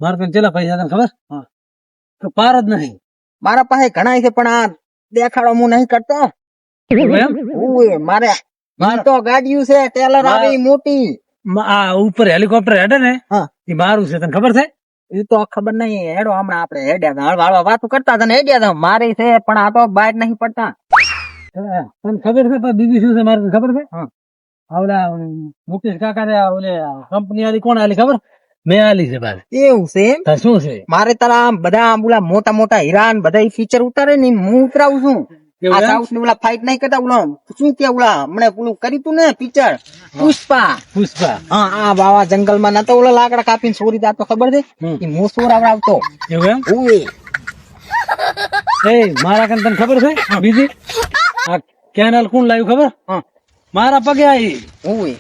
મારે કઈ ચેલા પૈસા તને ખબર તો પાર જ નહીં. મારા પાસે ઘણા છે પણ આ દેખાડો હું નહીં કરતો. ઓય, મારે તો ગાડીયું છે ટેલર આવે ઈ મોટી. આ ઉપર હેલિકોપ્ટર હેડે ને હા. એ મારું છે તને ખબર છે? એ તો ખબર નહીં. હેડો હમણાં આપડે હેડ્યા હતા હળવા વાતો કરતા હતા ને હેડ્યા હતા. મારી છે પણ આ તો બહાર નહીં પડતા. તને ખબર છે પણ બીજું શું છે મારે તને ખબર છે? હા. ઓલા મુકેશ કાકા ને ઓલે કંપની વાળી કોણ આલી ખબર? મેં આલી છે બારે. એવું છે એમ? તાર શું છે? મારે તારા આમ બધા આમ ઓલા મોટા મોટા હીરાન બધા ફીચર ઉતારે ને હું ઉતરાવું છું. એવું આ એમ? સાઉથ ની ઓલા ફાઇટ નહીં કરતા ઓલા શું કે ઓલા હમણાં પેલું કર્યું તું ને પિક્ચર પુષ્પા. પુષ્પા. હા આ બાવા જંગલમાં નતો ઓલા લાકડા કાપીને ચોરી જાતો ખબર છે? હમ. એ હું ચોરાવડાવતો. એવું એમ? ઓય એ મારા કન તને ખબર છે બીજી આ કેનાલ કોણ લાવ્યું ખબર? હા. મારા પગે આવી. ઓય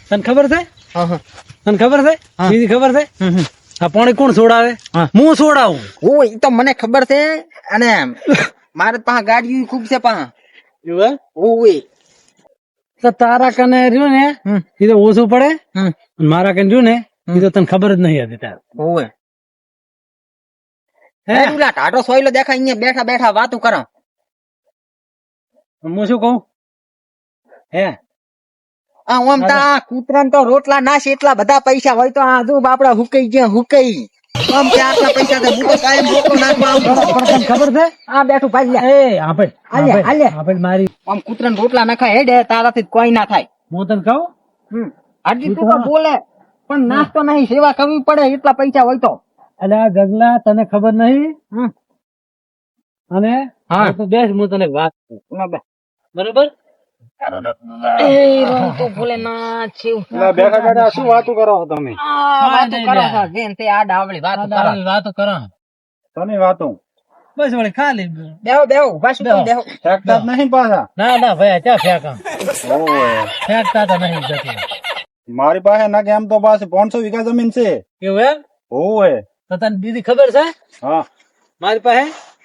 તને ખબર છે? હા હા તને ખબર છે? હા. બીજી ખબર છે? હમ. આ પાણી કોણ છોડાવે? હા. હું છોડાવું. ઓય ઈ તો મને ખબર છે. અને મારે પાસે ગાડી ખૂબ છે પાસે. એવું એમ? ઓય તો તારા કને રહ્યું ને હમ. એ તો ઓછું પડે હમ. અને મારા કને રહ્યું ને એ તો તને ખબર જ નહીં હતી તાર. ઓય હે ઓલા ટાટો સોયલો દેખાય અહીંયા બેઠા બેઠા વાતું કરો. હું શું કહું? હે આ ઓમ તા કૂતરાને તો રોટલા નાશે એટલા બધા પૈસા હોય તો આ જો બાપડા હુકાઈ ગયા હુકાઈ. આમ કે આટલા પૈસા છે હું તો કાયમ રોટલો નાખવા આવું છું. પણ તને ખબર છે? આ બેઠું ભાઈ લે. એ આપણે હાલે. મારી આમ કૂતરાને રોટલા નાખાય હેડે તારાથી કોઈ ના થાય. હું તને કહું હાજી તું તો બોલે પણ નાસ્તો નહીં સેવા કરવી પડે એટલા પૈસા હોય તો. એટલે આ ગગલા તને ખબર નહીં હમ. અને હા. તું બેસ હું તને એક વાત કહું. ના બે. બરોબર? એ રમ તો ભોલેનાથ શિવ. બેઠા બેઠા શું વાતો કરો તમે? આ વાતો કરો છો જેમ તે આ ડાવળી વાતો કરો. વાતો કરો તમે વાતો બસ વળી ખાલી બેહો બેહો ઉભા શું તમે બેહો. ફેંકતા નહીં પાછા. ના ના ભાઈ ક્યાં ફેંકા? ફેંકતા તો નહીં જતી. મારી પાસે ના કે એમ તો પાસે 500 વીઘા જમીન છે. એવું એમ? ઓય તો તને દીદી ખબર છે હા મારી પાસે?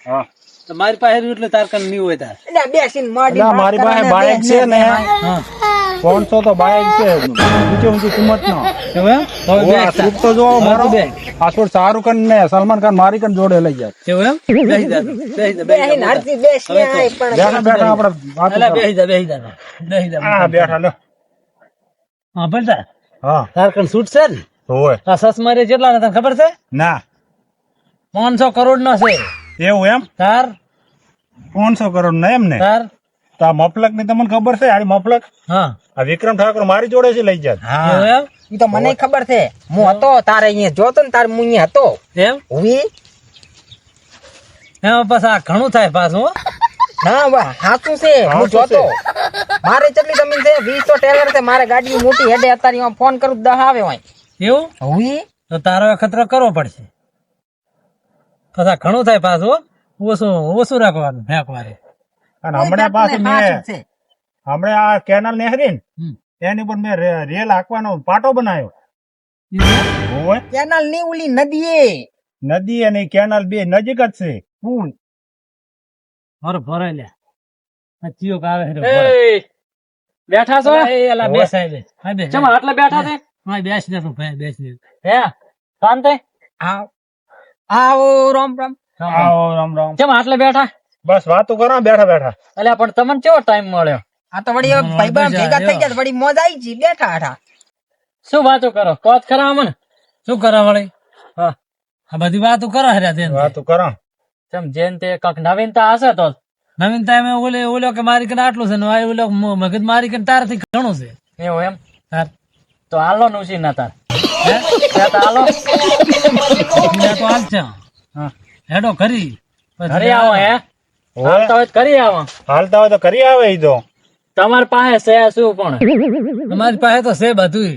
હા તો મારી પાસે રહ્યું એટલે તાર કન નહીં હોય તાર. એટલે બેસીને મોડી એટલે મારી પાસે બાઇક છે ને હા 500 તો બાઇક છે ઊંચી ઊંચી કિંમત નો. એવું એમ? હવે બેસ તાર. તો જો મારો બે. પાસપોર્ટ શાહરુખ ખાન ને સલમાન ખાન મારી કન જોડે લઈ જાય. એવું એમ? બેસી જા તું. બેસી જા, બેસી બેહીને જા. હરતી બેસીને આય પણ બેઠા બેઠા આપણે વાતો અલા, કરો. બેસી જા, બેસી જા. બેસી જા. હા બેઠા લો હા ભલે તાર. હા તાર કન છૂટ છે ને? ઓય આ સસમારી કેટલા તને ખબર છે? ના 500 કરોડ નો છે. એવું એમ તાર 500 કરોડ ના એમ ને તાર તો આ મફલક ની તમને ખબર છે? આ મફલક હા આ વિક્રમ ઠાકોર મારી જોડે છે લઈ જાય. એવું એમ? ઈ તો મને ખબર છે. હું હતો તારે અહીંયા જોતો ને તારે હું અહીંયા હતો. એમ? હુઈ એમાં પાછું આ ઘણું થાય પાછું હો. ના વાહ સાચું છે. હું સાચું જોતો. મારે કેટલી જમીન છે 20 તો ટેલર છે. મારે ગાડી મોટી હેડે અત્યારે ફોન કરું 10 આવે હોય. એવું? હુઈ તો તારો ખતરો કરવો પડશે. પાછા ઘણું થાય પાછું હો. ઓછું ઓછું રાખવાનું ફેંકવાનું. અને હમણાં પાછું સાચું મેં છે. હમણાં આ કેનાલ નેહરી ને હમ. એની ઉપર મેં રેલ હાંકવાનો પાટો બનાવ્યો. ઓય કેનાલ ની ઓલી નદી નદી અને કેનાલ બે નજીક જ છે. ભરો ભરાય લે. આ ચિયો આવે છે. બેઠા છો? એલા બેસાય બે. હા બે. ચમ આટલે બેઠા છે? હા બેસ ને તું ભાઈ બેસ ને. હે શાંતિ? આવ આવો રામ રામ. આવો રામ રામ. ચમ આટલે બેઠા? બસ વાતો કરો બેઠા બેઠા. અલ્યા પણ તમને કેવો ટાઈમ મળ્યો? આ તો વળી હવે ભાઈબંધ ભેગા થઈ ગયા તો વળી મોજ આવી ગઈ બેઠા હતા. શું વાતો કરો? કોત ખરા મને? શું કરવા વળી? હા આ બધી વાતો કરો હર્યા તે. વાતો કરો. ચમ જેન તે કંઈક નવીનતા હશે તો. નવીનતા એમ ઓલો કે મારી કને આટલું છે ને ઓલો મગજ મારી કને તારથી ઘણું છે. એવું એમ? તાર તો હાલો નુસી ના તાર. હે? ત્યાં તો હાલો. બીજા તો હાલ છે. હા. હેડો કરી પછી ઘરે આવો હે? ઓય હાલતા હોય તો કરી આવો. હાલતા હોય તો કરી આવે ઈ તો. તમારી પાસે છે શું પણ? અમારી પાસે તો છે બધું.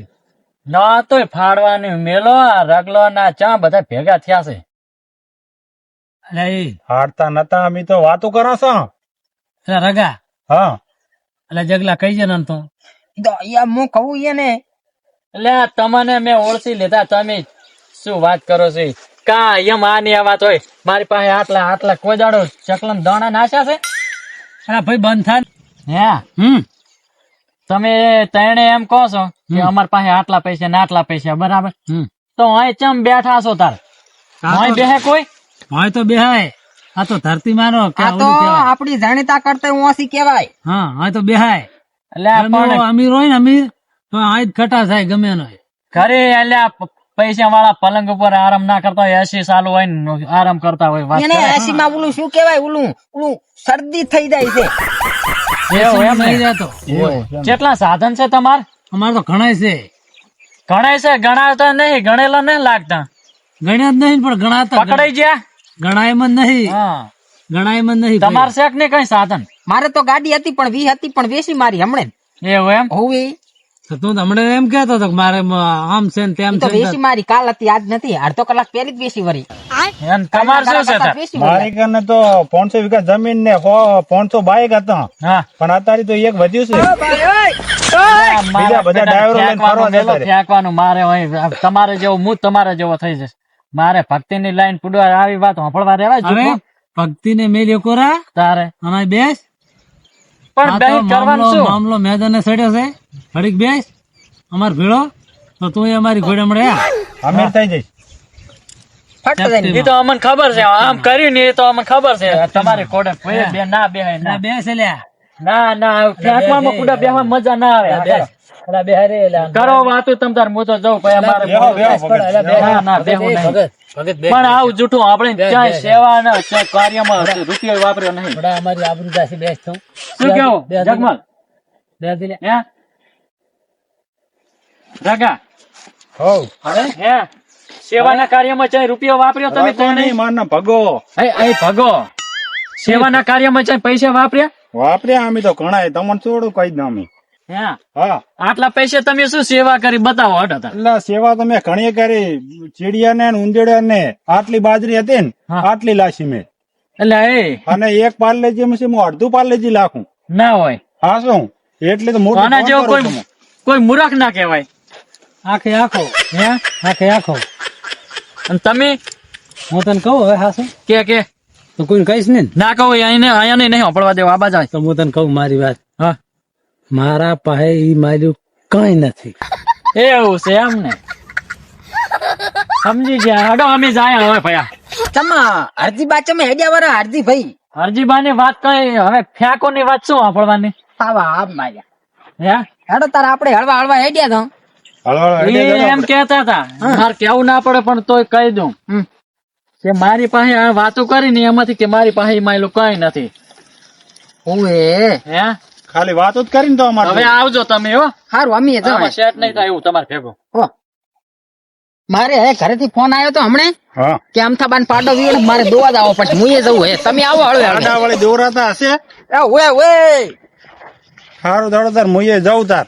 ના તોય ફાડવાની મેલો આ રગલો ના ચા બધા ભેગા થયા છે. અલ્યા એ હારતા નતા અમે તો વાતો કરો છો. અલ્યા રગા હા અલ્યા જગલા કઈ છે ને તો તો યા હું કહું એને એટલે તમને મેં ઓળખી લીધા તમે શું વાત કરો છો? કા એમ આ ની આ વાત હોય? મારી પાસે આટલા આટલા કોઈ દાડો ચકલમ દાણા નાખ્યા છે? અલ્યા ભાઈ બંધ થાય. હે હમ તમે તેણે એમ કહો છો કે અમાર પાસે આટલા પૈસા ને આટલા પૈસા બરાબર હમ. તો અહીં ચમ બેઠા છો તાર અહીં બેહે કોઈ હોય તો બેહાય. આ તો ધરતી માનો કે આ તો ઓલું કહેવાય. આપડી જાણીતા કરતા ઓછી કહેવાય. હા હોય તો બેહાય. એટલે આ પણ અમીર હોય ને અમીર તો આ જ ખટા થાય ગમે એનો. ઘરે એટલે પૈસા વાળા પલંગ ઉપર આરામ ના કરતા હોય એસી ચાલુ હોય ને આરામ કરતા હોય વાત એને કરે. એસી માં ઓલું શું કહેવાય ઓલું શરદી થઈ જાય છે. એવું એમ નહીં ને? જતો. કેટલા સાધન છે તમાર અમારે તો ઘણાય છે. ગણાય છે ગણાતા નહીં ગણેલા નહીં લાગતા ગણ્યા જ નહીં પણ ગણાતા પકડાઈ ગયા ગણાયમાં જ નહીં. હા ગણાયમાં જ નહીં. તમાર છે કે નહીં કઈ સાધન મારે તો ગાડી હતી પણ હતી પણ વેસી મારી હમણે એવું એમ હોવે તો તું તો હમણાં એમ કહેતો હતો કે મારે આમ છે ને તેમ તો છે ને. વેસી મારી કાલ હતી આજ નથી અડધો કલાક પહેલી જ વેસી વરી એમ તમાર શું છે તાર? વેસી વરી. મારી કને તો 500 વીઘા જમીન ને 500 બાઈક હતા હા પણ અત્યારે તો એક વધ્યું છે મારા બધા બેટાને ડ્રાઈવરો લઈને ફેંકવાનું ફરવા જતા મેલો રહે. ફેંકવાનું મારે હોય તમારે જેવો હું તમારે જેવો થઈ જશે મારે ભક્તિની લાઈન પુડવા આવી વાત સાંભળવા રહેવા જ હવે ભક્તિ ને મેલ્યો કોરા તારે અને બેસ. પણ આ તો બેહી કરવાનું શું મામલો મેદાને સડ્યો છે. ઘડીક બેસ અમાર ભેળો તો તું અમારી ઘોડે મળે. અમીર થઈ જઈશ. ફટ દઈને. એ તો અમને ખબર છે આમ કર્યું ને એ તો અમને ખબર છે તમારી કોડે કોઈ બે ના બેહાય ના બેસ લ્યા. ના ના ફેંકવામાં કુડા બેહવા મજા ના આવે કરો વાતું તમ તાર હું તો જઉં પછી અમારે બેહો, બેહો, ભગત. ના ના બેહું નહીં પણ આવું જૂઠું આપણે ચાય સેવા ને ચાય કાર્યમાં રૂપિયો વાપર્યો નહીં અમારી આબરૂ જાશે. બેસ તું. શું કેવું જગમલ બેસ લે. હે રગા હોવ. હે સેવાના કાર્યમાં ચાય રૂપિયો વાપર્યો તમે રાખો નહીં, માર ના ભગો ભગો સેવાના કાર્યમાં ચાય પૈસા વાપર્યા વાપર્યા અમે તો ઘણા તમને થોડું કહી દઉં અમે. હે હા આટલા પૈસા તમે શું સેવા કરી બતાવો હટો તાર. એટલે સેવા તો મેં ઘણી કરી. ચીડિયા ને ઉંદેડા ને આટલી બાજરી હતી ને હા. આટલી લાશી મેં એટલે એ અને એક પાર્લેજી માં છે, હું અડધું પાર્લેજી લાખું. ના હોય હા શું એટલે તો મોટું આના ફોન જેવો કરું કોઈ તમે. કોઈ મૂર્ખ ના કહેવાય આખે આખો હે આખે આખો. અને તમે હું તને કહું હવે હાસુ કે તો કોઈને કહીશ ને ના કહો અહીંયા નહીં સાંભળવા દેવા આ બાજુ તો હું તને કહું મારી વાત. હા મારા પાસે ઈ માર્યું કઈ નથી. એવું છે એમ ને સમજી ગયા હડો અમે જાય હવે ભયા ચમા હરજી બા ચમે હેડ્યા વાળા હરજી ભાઈ હરજીબા ની વાત કઈ હવે ફેંકો ની વાત શું સાંભળવાની આવા આપ માર્યા હે હેડો તાર આપણે હળવા હળવા હેડ્યા તો હળવળ હળીએ એ જરા એમ આપણે. કેતા હતા મારે કેવું ના પડે પણ તોય કહી દઉં કે મારી પાસે આ વાતો કરીને એમાંથી કે મારી પાસે માયલું કઈ નથી ઓએ હે ખાલી વાતો જ કરીને તો અમારે હવે આવજો તમે હો હારું અમે જવાય સેટ નહીં થાય એવું તમારે ભેગું હો. મારે હે ઘરેથી ફોન આવ્યો તો હમણે હા કે અમથાબાન પાડો વીણ મારે દોવા જ આવો પછી હું એ જવું હે તમે આવો હળવે હળવે આડા વાળી દોરાતા હશે. ઓએ ઓએ સારું દાડો તાર મુએ જાઉં તાર.